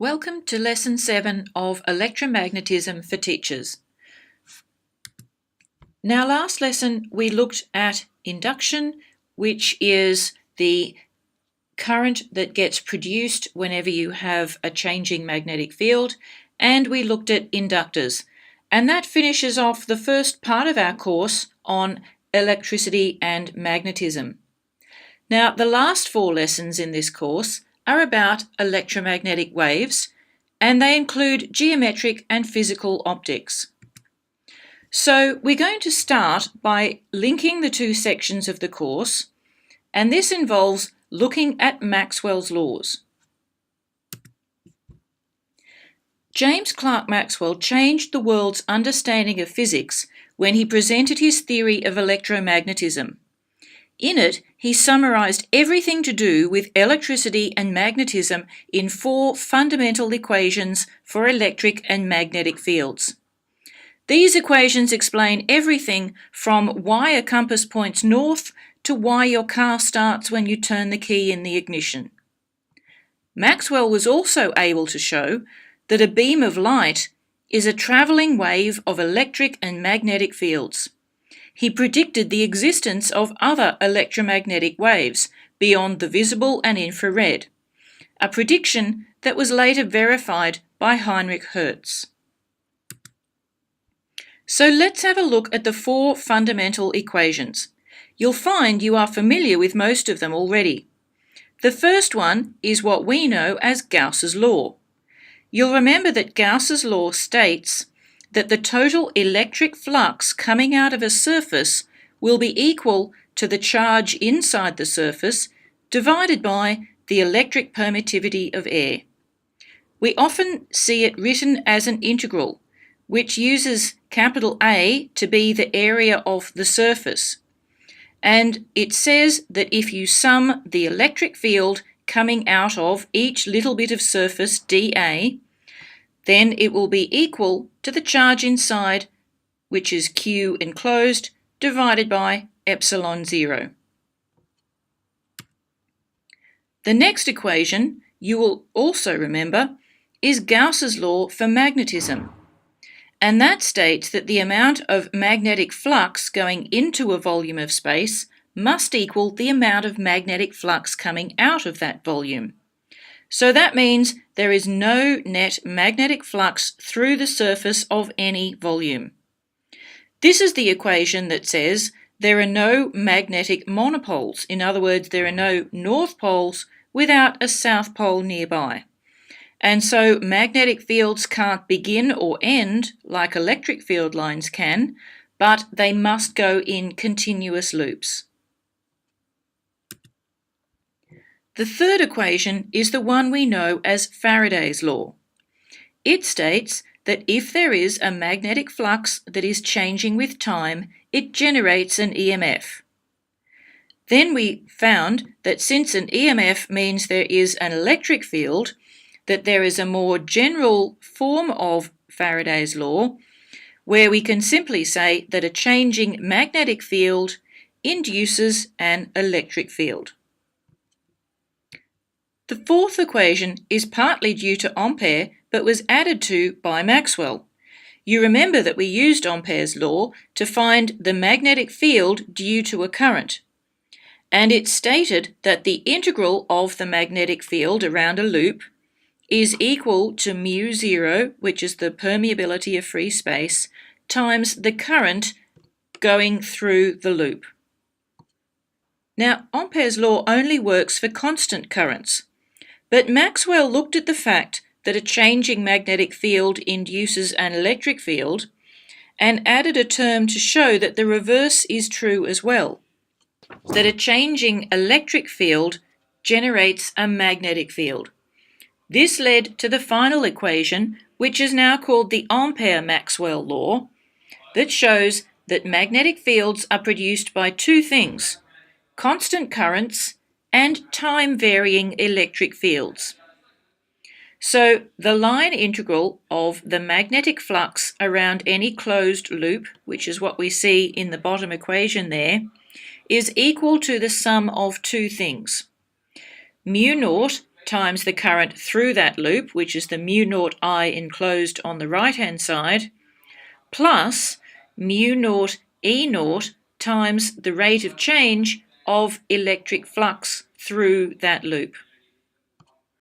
Welcome to Lesson 7 of Electromagnetism for Teachers. Now, last lesson we looked at induction, which is the current that gets produced whenever you have a changing magnetic field, and we looked at inductors. And that finishes off the first part of our course on electricity and magnetism. Now, the last 4 lessons in this course are about electromagnetic waves, and they include geometric and physical optics. So we're going to start by linking the 2 sections of the course, and this involves looking at Maxwell's laws. James Clerk Maxwell changed the world's understanding of physics when he presented his theory of electromagnetism. In it, he summarized everything to do with electricity and magnetism in 4 fundamental equations for electric and magnetic fields. These equations explain everything from why a compass points north to why your car starts when you turn the key in the ignition. Maxwell was also able to show that a beam of light is a traveling wave of electric and magnetic fields. He predicted the existence of other electromagnetic waves beyond the visible and infrared, a prediction that was later verified by Heinrich Hertz. So let's have a look at the 4 fundamental equations. You'll find you are familiar with most of them already. The first one is what we know as Gauss's law. You'll remember that Gauss's law states that the total electric flux coming out of a surface will be equal to the charge inside the surface divided by the electric permittivity of air. We often see it written as an integral, which uses capital A to be the area of the surface. And it says that if you sum the electric field coming out of each little bit of surface dA, then it will be equal to the charge inside, which is Q enclosed, divided by epsilon 0. The next equation, you will also remember, is Gauss's law for magnetism. And that states that the amount of magnetic flux going into a volume of space must equal the amount of magnetic flux coming out of that volume. So that means there is no net magnetic flux through the surface of any volume. This is the equation that says there are no magnetic monopoles. In other words, there are no north poles without a south pole nearby. And so magnetic fields can't begin or end like electric field lines can, but they must go in continuous loops. The third equation is the one we know as Faraday's law. It states that if there is a magnetic flux that is changing with time, it generates an EMF. Then we found that since an EMF means there is an electric field, that there is a more general form of Faraday's law, where we can simply say that a changing magnetic field induces an electric field. The fourth equation is partly due to Ampere, but was added to by Maxwell. You remember that we used Ampere's law to find the magnetic field due to a current. And it stated that the integral of the magnetic field around a loop is equal to μ0, which is the permeability of free space, times the current going through the loop. Now, Ampere's law only works for constant currents. But Maxwell looked at the fact that a changing magnetic field induces an electric field and added a term to show that the reverse is true as well, that a changing electric field generates a magnetic field. This led to the final equation, which is now called the Ampere-Maxwell law, that shows that magnetic fields are produced by 2 things: constant currents and time-varying electric fields. So the line integral of the magnetic flux around any closed loop, which is what we see in the bottom equation there, is equal to the sum of 2 things: μ0 times the current through that loop, which is the mu naught I enclosed on the right-hand side, plus mu naught E naught times the rate of change of electric flux through that loop.